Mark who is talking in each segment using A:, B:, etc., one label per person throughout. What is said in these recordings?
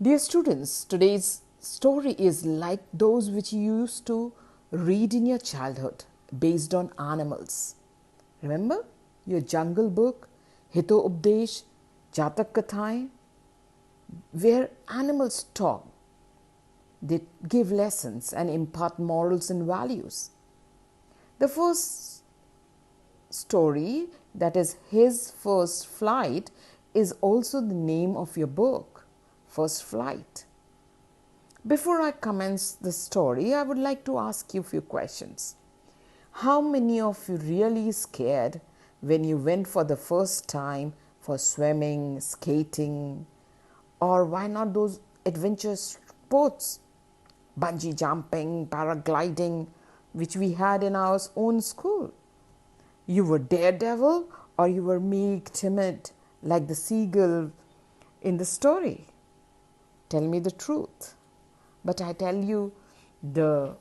A: Dear students, today's story is like those which you used to read in your childhood based on animals. Remember your jungle book, Hito Updesh, Jatak Kathaएं, where animals talk. They give lessons and impart morals and values. The first story, that is His First Flight, is also the name of your book, First Flight. Before I commence the story, I would like to ask you a few questions. How many of you really scared when you went for the first time for swimming, skating, or why not those adventure sports, bungee jumping, paragliding, which we had in our own school? You were daredevil or you were meek, timid, like the seagull in the story? Tell me the truth. But I tell you the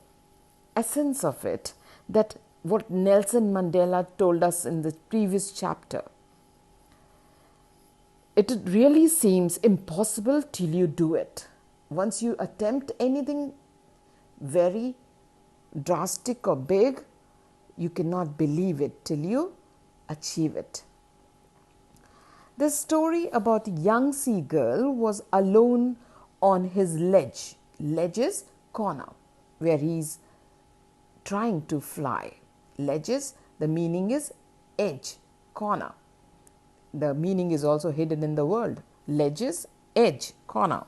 A: essence of it, that what Nelson Mandela told us in the previous chapter. It really seems impossible till you do it. Once you attempt anything very drastic or big, you cannot believe it till you achieve it. The story about a young seagull was alone on his ledge. Ledges, corner, where he's trying to fly. Ledges, the meaning is edge, corner. The meaning is also hidden in the word. Ledges, edge, corner.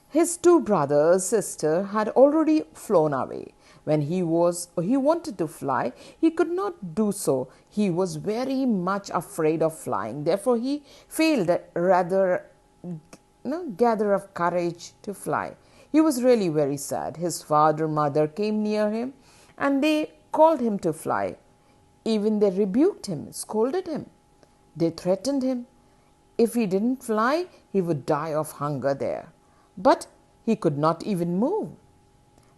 A: His two brothers, sister had already flown away. When he wanted to fly, he could not do so. He was very much afraid of flying. Therefore, he failed rather gather of courage to fly. He was really very sad. His father, mother came near him and they called him to fly. Even they rebuked him, scolded him. They threatened him. If he didn't fly, he would die of hunger there. But he could not even move.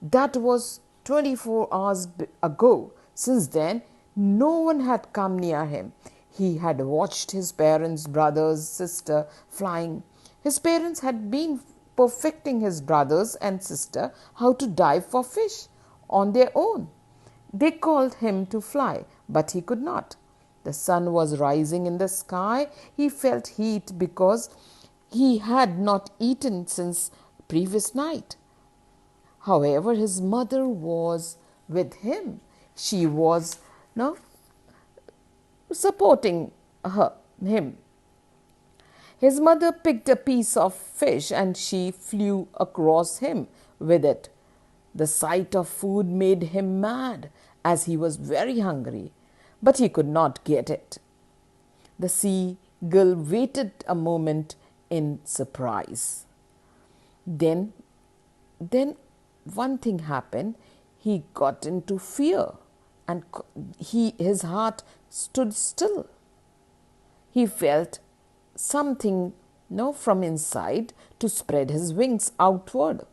A: That was 24 hours ago. Since then, no one had come near him. He had watched his parents, brothers, sister flying. His parents had been perfecting his brothers and sister how to dive for fish on their own. They called him to fly, but he could not. The sun was rising in the sky. He felt heat because he had not eaten since previous night. However, his mother was with him. She was supporting him. His mother picked a piece of fish and she flew across him with it. The sight of food made him mad, as he was very hungry, but he could not get it. The seagull waited a moment in surprise. Then one thing happened. He got into fear and his heart stood still. He felt something from inside to spread his wings outward.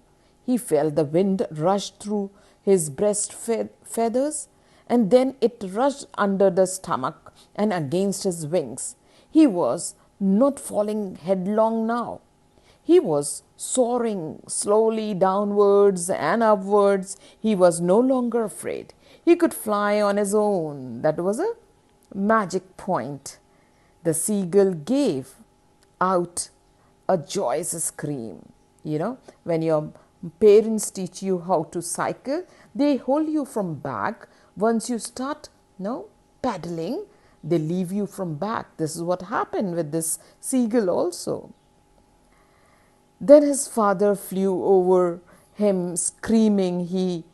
A: He felt the wind rush through his breast feathers, and then it rushed under the stomach and against his wings. He was not falling headlong now. He was soaring slowly downwards and upwards. He was no longer afraid. He could fly on his own. That was a magic point. The seagull gave out a joyous scream. When your parents teach you how to cycle, they hold you from back. Once you start paddling, they leave you from back. This is what happened with this seagull also. Then his father flew over him screaming. He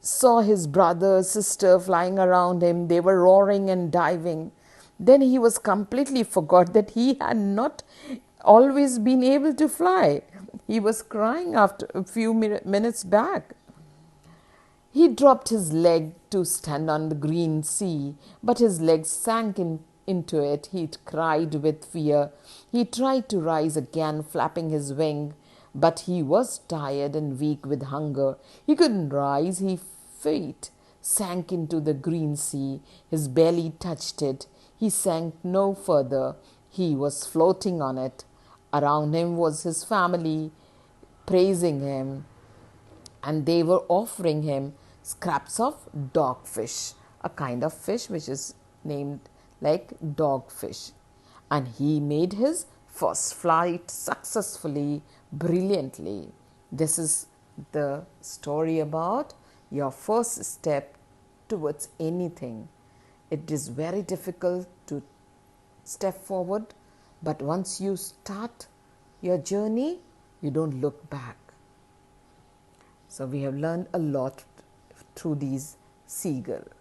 A: saw his brother, sister flying around him. They were roaring and diving. Then he was completely forgot that he had not always been able to fly. He was crying after a few minutes back. He dropped his leg to stand on the green sea, but his legs sank into it. He cried with fear. He tried to rise again, flapping his wing, but he was tired and weak with hunger. He couldn't rise. His feet sank into the green sea. His belly touched it. He sank no further. He was floating on it. Around him was his family. praising him, and they were offering him scraps of dogfish, a kind of fish which is named like dogfish. And he made his first flight successfully, brilliantly. This is the story about your first step towards anything. It is very difficult to step forward, but once you start your journey, you don't look back. So we have learned a lot through these seagulls.